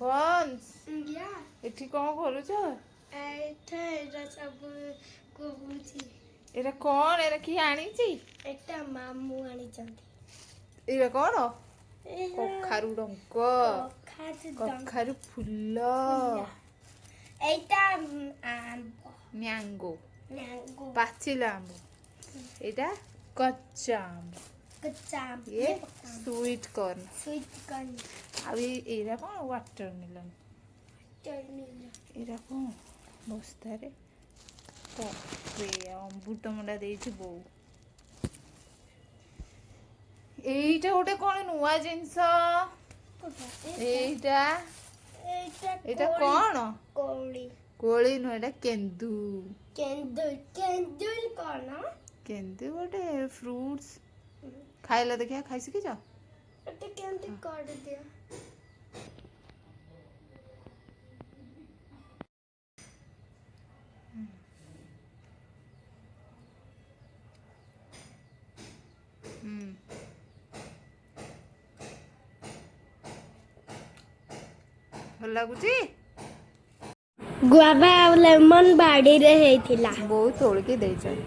Burns या ଏଠି କ'ଣ କରୁଛ? ଏଇଟା ଏଇଟା ସବୁ କହୁଛି। ଏଇଟା କ'ଣ? ଏଇଟା କିଏ ଆଣିଛି? ଏଇଟା ମାମୁଁ ଆଣିଛନ୍ତି। ଏଇଟା କ'ଣ? ଏଇଟା କଖାରୁ ଡଙ୍କ, କଖାରୁ ଫୁଲ, ଏଇଟା ଆମ୍ବ ମ୍ୟାଙ୍ଗୋ, ମ୍ୟାଙ୍ଗୋ ପାଚିଲା ଆମ୍ବ, ଏଇଟା କଞ୍ଚା ଆମ୍ବ, କଞ୍ଚା ଇଏ ସୁଇଟ କର୍ନ, ସୁଇଟ କର୍ନ ଆଉ ଏଇଟା କ'ଣ? ୱାଟରମେଲନ୍। ଟର୍ମିନଲ ଏଇଟା କ'ଣ? ବସ୍ତାରେ ଅମୃତଭଣ୍ଡା ଦେଇଛି ବୋଉ। ଏଇଟା ଗୋଟେ କ'ଣ ନୂଆ ଜିନିଷ? ଏଇଟା ଏଇଟା କ'ଣ? କୋଳି କୋଳି ନୁହେଁ, ଏଇଟା କେନ୍ଦୁ। କେନ୍ଦୁଲ କେନ୍ଦୁଲ କ'ଣ? କେନ୍ଦୁ ଗୋଟେ ଫ୍ରୁଟ୍ସ। ଖାଇଲା ଦେଖିଆ, ଖାଇ ଶିଖିଛ? ଏଟା କେମିତି କରିଦିଅ? ଭଲ ଲାଗୁଛି? ଗୁଆଭା ଆଉ ଲେମନ ବାଡ଼ିରେ ହେଇଥିଲା। ବୋଉ ତୋଳିକି ଦେଇଛନ୍ତି।